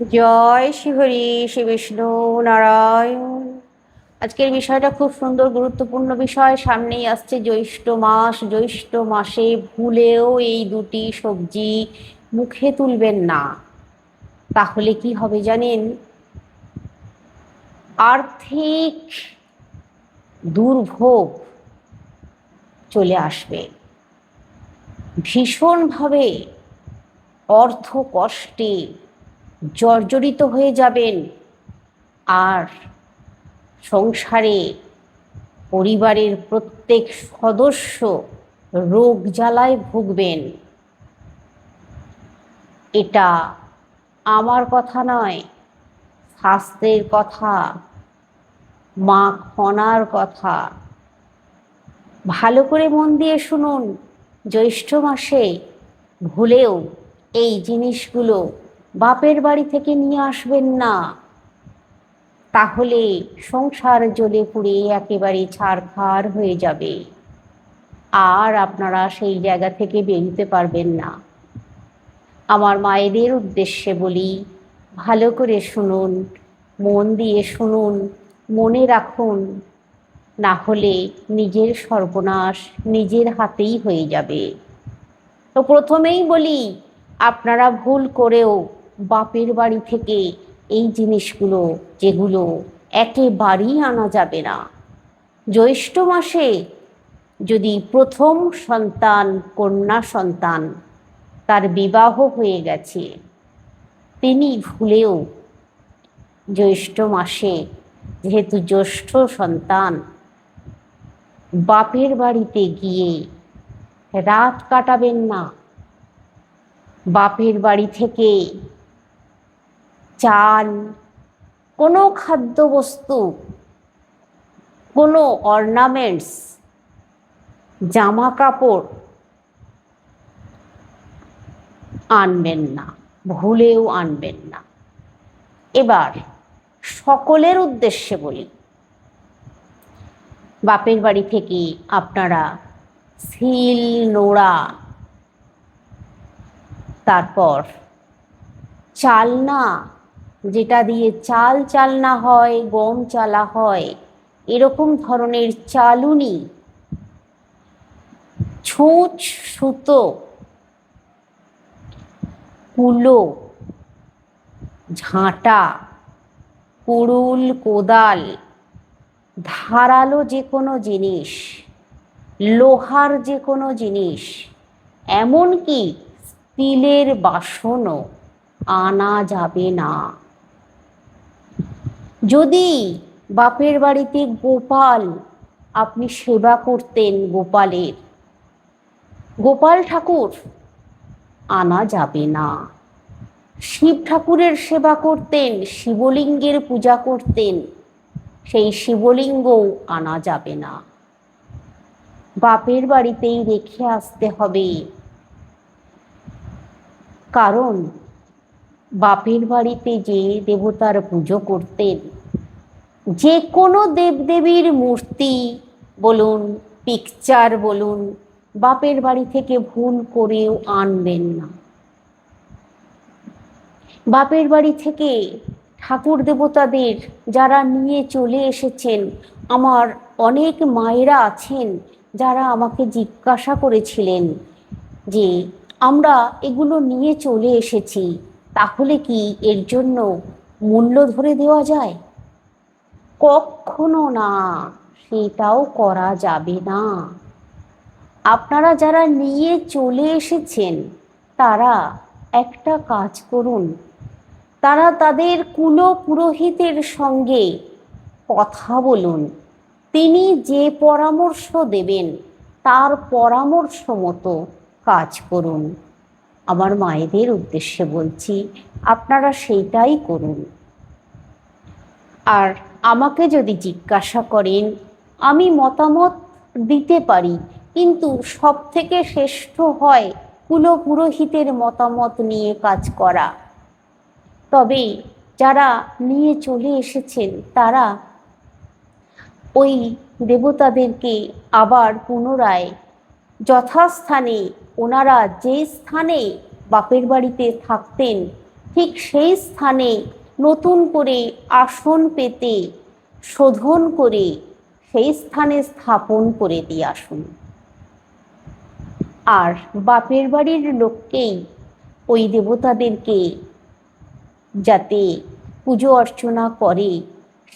জয় শ্রীহরি শ্রী বিষ্ণু নারায়ণ। আজকের বিষয়টা খুব সুন্দর, গুরুত্বপূর্ণ বিষয়। সামনেই আসছে জ্যৈষ্ঠ মাস। জ্যৈষ্ঠ মাসে ভুলেও এই দুটি সবজি মুখে তুলবেন না। তাহলে কি হবে জানেন? আর্থিক দুর্ভোগ চলে আসবে, ভীষণভাবে অর্থ কষ্টে জর্জরিত হয়ে যাবেন। আর সংসারে পরিবারের প্রত্যেক সদস্য রোগ জ্বালায় ভুগবেন। এটা আমার কথা নয়, শাস্ত্রের কথা, মা খনার কথা। ভালো করে মন দিয়ে শুনুন। জ্যৈষ্ঠ মাসে ভুলেও এই জিনিসগুলো বাপের বাড়ি থেকে নিয়ে আসবেন না। তাহলে সংসার জ্বলে পুড়ে একেবারে ছারখার হয়ে যাবে, আর আপনারা সেই জায়গা থেকে বেরোতে পারবেন না। আমার মায়েদের উদ্দেশ্যে বলি, ভালো করে শুনুন, মন দিয়ে শুনুন, মনে রাখুন। না হলে নিজের সর্বনাশ নিজের হাতেই হয়ে যাবে। তো প্রথমেই বলি, আপনারা ভুল করেও বাপের বাড়ি থেকে এই জিনিসগুলো, যেগুলো একেবারেই আনা যাবে না। জ্যৈষ্ঠ মাসে যদি প্রথম সন্তান, কন্যা সন্তান, তার বিবাহ হয়ে গেছে, তিনি ভুলেও জ্যৈষ্ঠ মাসে, যেহেতু জ্যৈষ্ঠ সন্তান, বাপের বাড়িতে গিয়ে রাত কাটাবেন না। বাপের বাড়ি থেকে চাল, কোনো খাদ্যবস্তু, কোনো অর্নামেন্টস, জামা কাপড় আনবেন না, ভুলেও আনবেন না। এবার সকলের উদ্দেশ্যে বলি, বাপের বাড়ি থেকে আপনারা শিল নোড়া, তারপর চালনা, যেটা দিয়ে চাল চালনা হয়, গম চালা হয়, এরকম ধরনের চালুনি, ছুঁচ, সুতো, কুলো, ঝাঁটা, কুড়ুল, কোদাল, ধারালো যে কোনো জিনিস, লোহার যে কোনো জিনিস, এমনকি স্টিলের বাসনও আনা যাবে না। যদি বাপের বাড়িতে গোপাল, আপনি সেবা করতেন গোপালের, গোপাল ঠাকুর আনা যাবে না। শিব ঠাকুরের সেবা করতেন, শিবলিঙ্গের পূজা করতেন, সেই শিবলিঙ্গও আনা যাবে না। বাপের বাড়িতেই রেখে আসতে হবে। কারণ বাপের বাড়িতে যে দেবতার পুজো করতেন, যে কোনো দেবদেবীর মূর্তি বলুন, পিকচার বলুন, বাপের বাড়ি থেকে ভুল করেও আনবেন না। বাপের বাড়ি থেকে ঠাকুর দেবতাদের যারা নিয়ে চলে এসেছেন, আমার অনেক মায়েরা আছেন যারা আমাকে জিজ্ঞাসা করেছিলেন যে আমরা এগুলো নিয়ে চলে এসেছি, তাহলে কি এর জন্য মূল্য ধরে দেওয়া যায়? কখনো না, সেটাও করা যাবে না। আপনারা যারা নিয়ে চলে এসেছেন, তারা একটা কাজ করুন, তারা তাদের কুল পুরোহিতের সঙ্গে কথা বলুন। তিনি যে পরামর্শ দেবেন, তার পরামর্শ মতো কাজ করুন। আমার মায়েদের উদ্দেশ্যে বলছি, আপনারা সেইটাই করুন। আর আমাকে যদি জিজ্ঞাসা করেন, আমি মতামত দিতে পারি, কিন্তু সব থেকে শ্রেষ্ঠ হয় কুল পুরোহিতের মতামত নিয়ে কাজ করা। তবে যারা নিয়ে চলে এসেছেন, তারা ওই দেবতাদেরকে আবার পুনরায় যথাস্থানে, ওনারা যে স্থানে বাপের বাড়িতে থাকতেন ঠিক সেই স্থানে নতুন করে আসন পেতে শোধন করে সেই স্থানে স্থাপন করে দিয়ে আসুন। আর বাপের বাড়ির লোককেই, ওই দেবতাদেরকে যাতে পুজো অর্চনা করে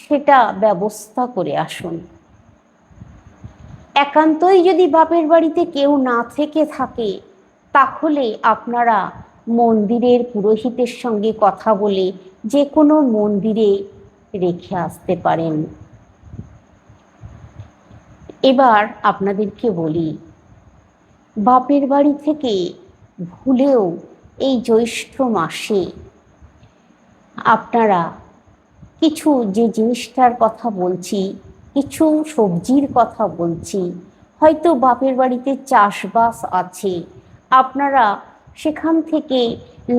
সেটা ব্যবস্থা করে আসুন। একান্তই যদি বাপের বাড়িতে কেউ না থেকে থাকে, তাহলে আপনারা মন্দিরের পুরোহিতের সঙ্গে কথা বলে যে কোনো মন্দিরে রেখে আসতে পারেন। এবার আপনাদেরকে বলি, বাপের বাড়ি থেকে ভুলেও এই জ্যৈষ্ঠ মাসে আপনারা কিছু, যে জিনিসটার কথা বলছি, কিছু সবজির কথা বলছি, হয়তো বাপের বাড়িতে চাষবাস আছে, আপনারা সেখান থেকে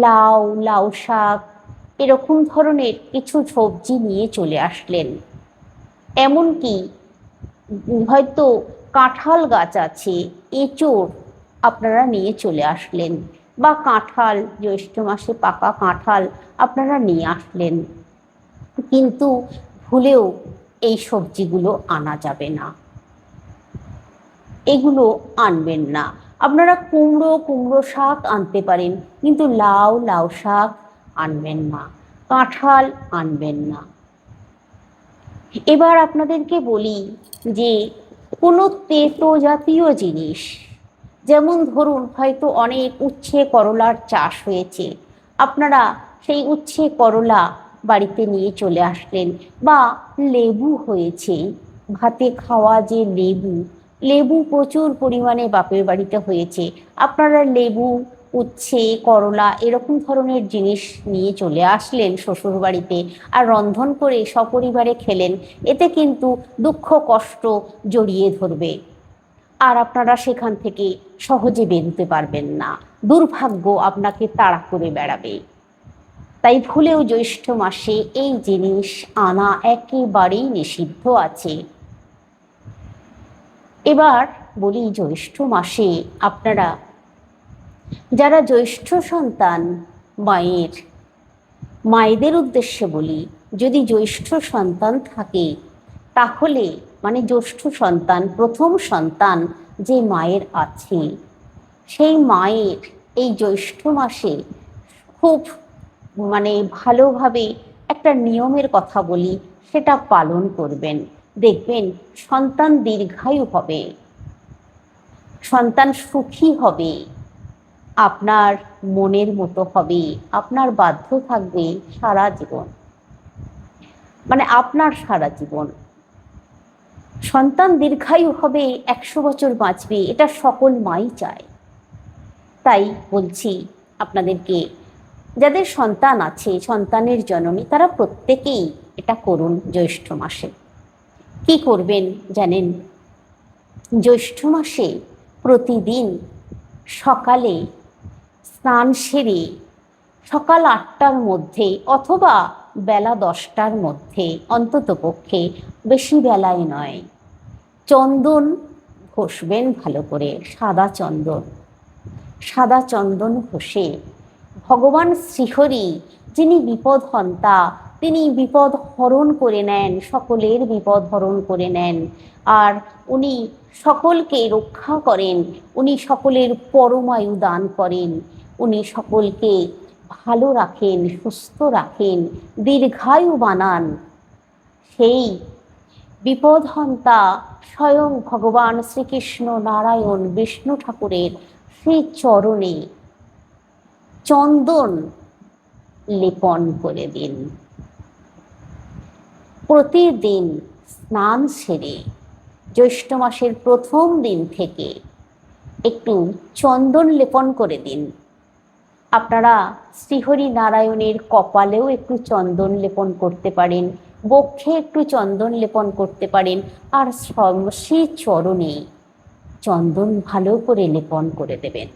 লাউ, লাউ শাক এরকম ধরনের কিছু সবজি নিয়ে চলে আসলেন। এমনকি হয়তো কাঁঠাল গাছ আছে, এঁচোড় আপনারা নিয়ে চলে আসলেন, বা কাঁঠাল, জ্যৈষ্ঠ মাসে পাকা কাঁঠাল আপনারা নিয়ে আসলেন। কিন্তু ভুলেও এই সবজিগুলো আনা যাবে না, এগুলো আনবেন না। আপনারা কুমড়ো, কুমড়ো শাক আনতে পারেন, কিন্তু লাউ, লাউ শাক আনবেন না, কাঁঠাল আনবেন না। এবার আপনাদেরকে বলি যে কোনো তেতো জাতীয় জিনিস, যেমন ধরুন হয়তো অনেক উচ্ছে করলার চাষ হয়েছে, আপনারা সেই উচ্ছে করলা বাড়িতে নিয়ে চলে আসলেন, বা লেবু হয়েছে, ভাতে খাওয়া যে লেবু, লেবু প্রচুর পরিমাণে বাপের বাড়িতে হয়েছে, আপনারা লেবু, উচ্ছে, করলা এরকম ধরনের জিনিস নিয়ে চলে আসলেন শ্বশুর বাড়িতে, আর রন্ধন করে সপরিবারে খেলেন। এতে কিন্তু দুঃখ কষ্ট জড়িয়ে ধরবে, আর আপনারা সেখান থেকে সহজে বেরোতে পারবেন না, দুর্ভাগ্য আপনাকে তাড়া করে বেড়াবে। তাই ভুলেও জ্যৈষ্ঠ মাসে এই জিনিস আনা একেবারেই নিষিদ্ধ আছে। এবার বলি, জ্যৈষ্ঠ মাসে আপনারা যারা জ্যৈষ্ঠ সন্তান, মায়েদের উদ্দেশ্যে বলি, যদি জ্যৈষ্ঠ সন্তান থাকে, তাহলে মানে জ্যৈষ্ঠ সন্তান, প্রথম সন্তান যে মায়ের আছে, সেই মায়ের এই জ্যৈষ্ঠ মাসে খুব ভালোভাবে একটা নিয়মের কথা বলি, সেটা পালন করবেন। দেখবেন সন্তান দীর্ঘায়ু হবে, সন্তান সুখী হবে, আপনার মনের মতো হবে, আপনার বাধ্য থাকবে সারা জীবন, আপনার সারা জীবন সন্তান দীর্ঘায়ু হবে, 100 বছর বাঁচবে, এটা সকল মাই চায়। তাই বলছি আপনাদেরকে, যাদের সন্তান আছে, সন্তানের জননী, তারা প্রত্যেকেই এটা করুন জ্যৈষ্ঠ মাসে। কি করবেন জানেন? জ্যৈষ্ঠ মাসে প্রতিদিন সকালে স্নান সেরে সকাল 8টার মধ্যে অথবা বেলা 10টার মধ্যে, অন্ততপক্ষে বেশি বেলায় নয়, চন্দন ঘষবেন ভালো করে, সাদা চন্দন ঘষে ভগবান শ্রীহরি, যিনি বিপদ হন্তা, তিনি বিপদ হরণ করে নেন, সকলের বিপদ হরণ করে নেন, আর উনি সকলকে রক্ষা করেন, উনি সকলের পরমায়ু দান করেন, উনি সকলকে ভালো রাখেন, সুস্থ রাখেন, দীর্ঘায়ু বানান। সেই বিপদহন্তা স্বয়ং ভগবান শ্রীকৃষ্ণ নারায়ণ বিষ্ণু ঠাকুরের সেই চরণে চন্দন লেপন করে দিন। প্রতিদিন স্নান সেরে জ্যৈষ্ঠ মাসের প্রথম দিন থেকে একটু চন্দন লেপন করে দিন। আপনারা শ্রীহরি নারায়ণের কপালেও একটু চন্দন লেপন করতে পারেন, বক্ষে একটু চন্দন লেপন করতে পারেন, আর শ্রী চরণে চন্দন ভালো করে লেপন করে দেবেন।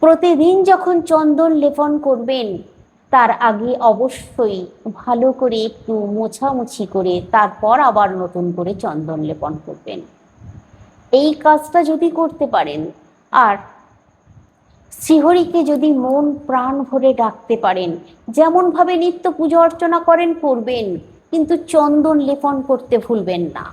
প্রতিদিন যখন চন্দন লেপন করবেন, তার আগে অবশ্যই ভালো করে একটু মোছামুছি করে তারপর আবার নতুন করে চন্দন লেপন করবেন। এই কাজটা যদি করতে পারেন, আর শ্রীহরিকে যদি মন প্রাণ ভরে ডাকতে পারেন, যেমনভাবে নিত্য পূজা অর্চনা করেন করবেন, কিন্তু চন্দন লেপন করতে ভুলবেন না,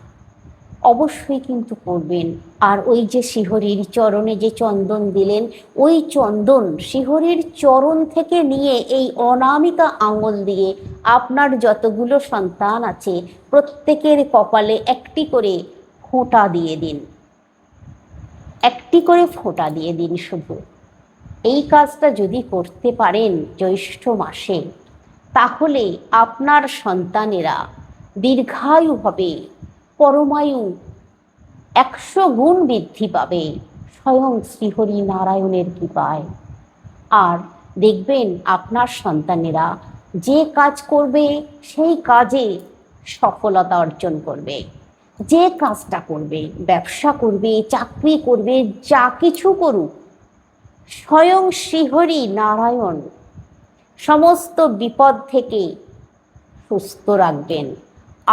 অবশ্যই কিন্তু করবেন। আর ওই যে শ্রীহরির চরণে যে চন্দন দিলেন, ওই চন্দন শ্রীহরির চরণ থেকে নিয়ে এই অনামিকা আঙুল দিয়ে আপনার যতগুলো সন্তান আছে প্রত্যেকের কপালে একটি করে ফোঁটা দিয়ে দিন, একটি করে ফোঁটা দিয়ে দিন। শুধু এই কাজটা যদি করতে পারেন জ্যৈষ্ঠ মাসে, তাহলে আপনার সন্তানেরা দীর্ঘায়ু হবে, পরমায়ু 100 গুণ বৃদ্ধি পাবে স্বয়ং শ্রীহরি নারায়ণের কৃপায়। আর দেখবেন আপনার সন্তানেরা যে কাজ করবে সেই কাজে সফলতা অর্জন করবে। যে কাজটা করবে, ব্যবসা করবে, চাকরি করবে, যা কিছু করুক, স্বয়ং শ্রীহরি নারায়ণ সমস্ত বিপদ থেকে সুস্থ রাখবেন,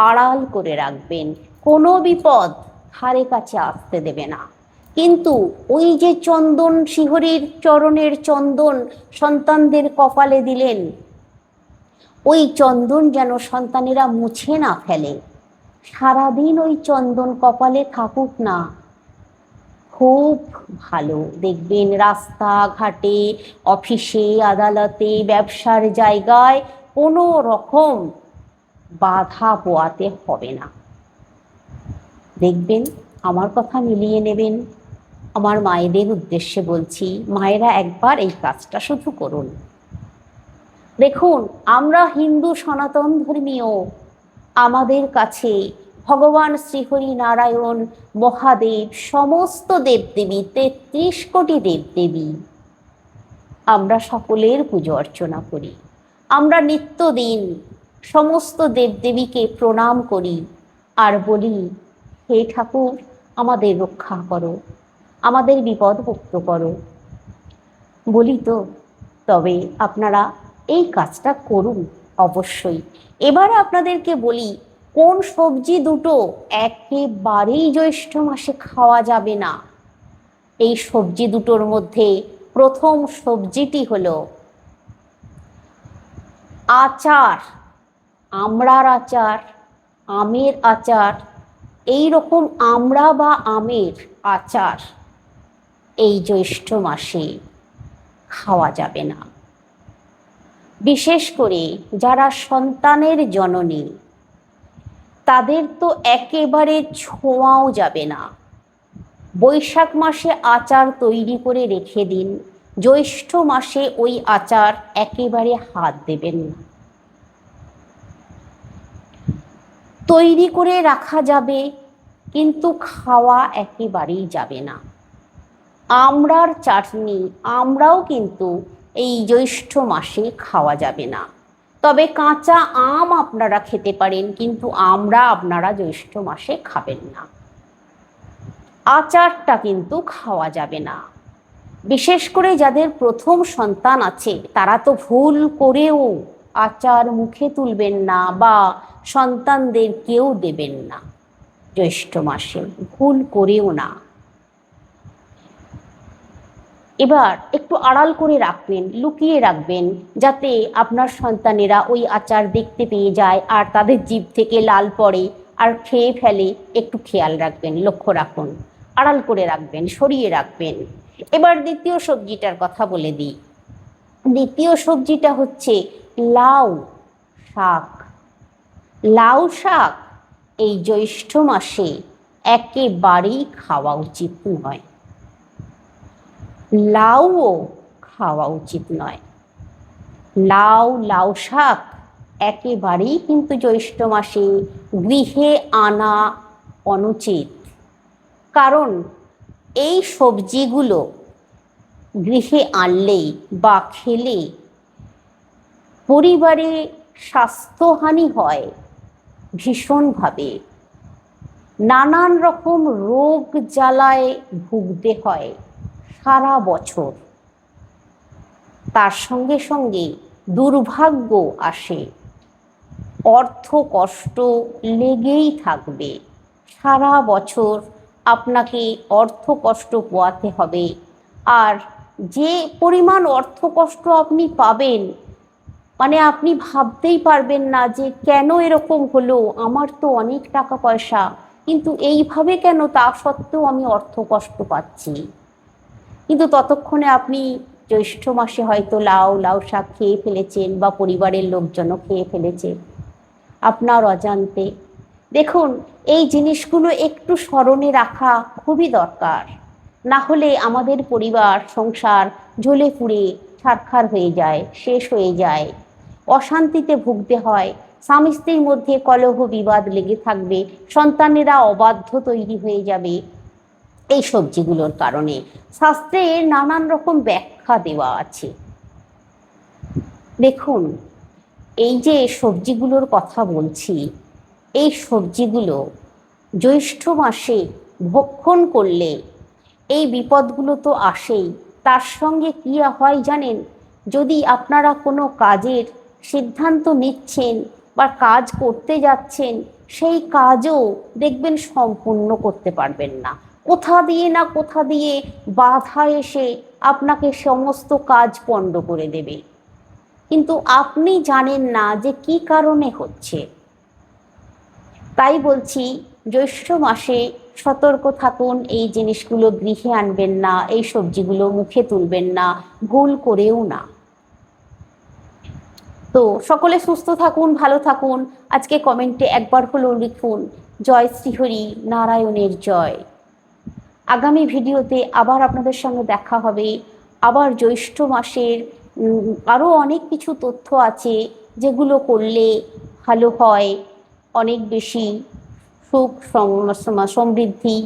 আড়াল করে রাখবেন, কোনো বিপদ ধারে কাছে আসতে দেবে না। কিন্তু ওই যে চন্দন, শ্রীহরির চরণের চন্দন সন্তানদের কপালে দিলেন, ওই চন্দন যেন সন্তানেরা মুছে না ফেলে, সারাদিন ওই চন্দন কপালে থাকুক না। খুব ভালো দেখবেন রাস্তাঘাটে, অফিসে, আদালতে, ব্যবসার জায়গায় কোনো রকম বাধা পোয়াতে হবে না। দেখবেন, আমার কথা মিলিয়ে নেবেন। আমার মায়েদের উদ্দেশ্যে বলছি, মায়েরা একবার এই কাজটা শুধু করুন। দেখুন, আমরা হিন্দু সনাতন ধর্মীয়, আমাদের কাছে ভগবান শ্রীহরি নারায়ণ মহাদেব, সমস্ত দেবদেবী, 33 কোটি দেবদেবী, আমরা সকলের পুজো অর্চনা করি। আমরা নিত্যদিন সমস্ত দেবদেবীকে প্রণাম করি আর বলি, হে ঠাকুর আমাদের রক্ষা করো, আমাদের বিপদ মুক্ত করো, বলি তো। তবে আপনারা এই কাজটা করুন অবশ্যই। এবারে আপনাদেরকে বলি, কোন সবজি দুটো একেবারেই জ্যৈষ্ঠ মাসে খাওয়া যাবে না। এই সবজি দুটোর মধ্যে প্রথম সবজিটি হলো আচার, আমড়ার আচার, আমের আচার। এই রকম আমড়া বা আমের আচার এই জ্যৈষ্ঠ মাসে খাওয়া যাবে না। বিশেষ করে যারা সন্তানের জননী, তাদের তো একেবারে ছোঁয়াও যাবে না। বৈশাখ মাসে আচার তৈরি করে রেখে দিন, জ্যৈষ্ঠ মাসে ওই আচার একেবারে হাত দেবেন না। তৈরি করে রাখা যাবে কিন্তু খাওয়া একেবারেই যাবে না। আমড়ার চাটনি, আমরাও কিন্তু এই জ্যৈষ্ঠ মাসে খাওয়া যাবে না। তবে কাঁচা আম আপনারা খেতে পারেন, কিন্তু আমড়া আপনারা জ্যৈষ্ঠ মাসে খাবেন না। আচারটা কিন্তু খাওয়া যাবে না। বিশেষ করে যাদের প্রথম সন্তান আছে, তারা তো ভুল করেও আচার মুখে তুলবেন না বা সন্তানদের কেউ দেবেন না জ্যৈষ্ঠ মাসে, ভুল করেও না। এবার একটু আড়াল করে রাখবেন, লুকিয়ে রাখবেন, যাতে আপনার সন্তানেরা ওই আচার দেখতে পেয়ে যায় আর তাদের জিভ থেকে লাল পড়ে আর খেয়ে ফেলে। একটু খেয়াল রাখবেন, লক্ষ্য রাখুন, আড়াল করে রাখবেন, সরিয়ে রাখবেন। এবার দ্বিতীয় সবজিটার কথা বলে দিই। দ্বিতীয় সবজিটা হচ্ছে লাউ শাক। লাউ শাক এই জ্যৈষ্ঠ মাসে একেবারেই খাওয়া উচিত নয়, লাউও খাওয়া উচিত নয়। লাউ শাক একেবারেই কিন্তু জ্যৈষ্ঠ মাসে গৃহে আনা অনুচিত। কারণ এই সবজিগুলো গৃহে আনলে বা খেলে পরিবারে স্বাস্থ্যহানি হয় ভীষণভাবে, নানান রকম রোগ জ্বালায় ভুগতে হয় সারা বছর। তার সঙ্গে সঙ্গে দুর্ভাগ্য আসে, অর্থ কষ্ট লেগেই থাকবে। সারা বছর আপনাকে অর্থ কষ্ট পোয়াতে হবে। আর যে পরিমাণ অর্থ কষ্ট আপনি পাবেন, মানে আপনি ভাবতেই পারবেন না যে কেন এরকম হলো, আমার তো অনেক টাকা পয়সা, কিন্তু এইভাবে কেন, তা সত্ত্বেও আমি অর্থ কষ্ট পাচ্ছি। কিন্তু ততক্ষণে আপনি জ্যৈষ্ঠ মাসে হয়তো লাউ লাউ শাক খেয়ে ফেলেছেন, বা পরিবারের লোকজনও খেয়ে ফেলেছে আপনার অজান্তে। দেখুন, এই জিনিসগুলো একটু স্মরণে রাখা খুবই দরকার। না হলে আমাদের পরিবার সংসার জ্বলে পুড়ে ছারখার হয়ে যায়, শেষ হয়ে যায়, অশান্তিতে ভুগতে হয়, স্বামী স্ত্রীর মধ্যে কলহ বিবাদ লেগে থাকবে, সন্তানেরা অবাধ্য তৈরি হয়ে যাবে এই সবজিগুলোর কারণে। শাস্ত্রে নানান রকম ব্যাখ্যা দেওয়া আছে। দেখুন, এই যে সবজিগুলোর কথা বলছি, এই সবজিগুলো জ্যৈষ্ঠ মাসে ভক্ষণ করলে এই বিপদগুলো তো আসেই। তার সঙ্গে কি হয় জানেন, যদি আপনারা কোনো কাজের সিদ্ধান্ত নিচ্ছেন বা কাজ করতে যাচ্ছেন, সেই কাজও দেখবেন সম্পূর্ণ করতে পারবেন না। কোথা দিয়ে না কোথা দিয়ে বাধা এসে আপনাকে সমস্ত কাজ পণ্ড করে দেবে, কিন্তু আপনি জানেন না যে কি কারণে হচ্ছে। তাই বলছি, জ্যৈষ্ঠ মাসে সতর্ক থাকুন, এই জিনিসগুলো গৃহে আনবেন না, এই সবজিগুলো মুখে তুলবেন না, ভুল করেও না। তো সকলে সুস্থ থাকুন, ভালো থাকুন। আজকে কমেন্টে একবার হলেও লিখুন জয় শ্রীহরি নারায়ণের জয়। আগামী ভিডিওতে আবার আপনাদের সঙ্গে দেখা হবে। আবার জ্যৈষ্ঠ মাসের আরও অনেক কিছু তথ্য আছে যেগুলো করলে ভালো হয়, অনেক বেশি সুখ সমৃদ্ধি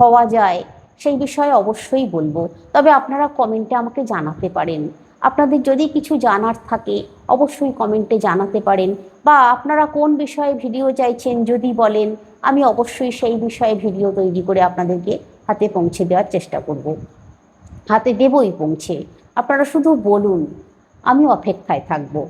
হওয়া যায়, সেই বিষয়ে অবশ্যই বলবো। তবে আপনারা কমেন্টে আমাকে জানাতে পারেন। আপনাদের যদি কিছু জানার থাকে অবশ্যই কমেন্টে জানাতে পারেন, বা আপনারা কোন বিষয়ে ভিডিও চাইছেন যদি বলেন, আমি অবশ্যই সেই বিষয়ে ভিডিও তৈরি করে আপনাদেরকে হাতে পৌঁছে দেওয়ার চেষ্টা করব। হাতে দেবই পৌঁছে, আপনারা শুধু বলুন, আমি অপেক্ষায় থাকবো।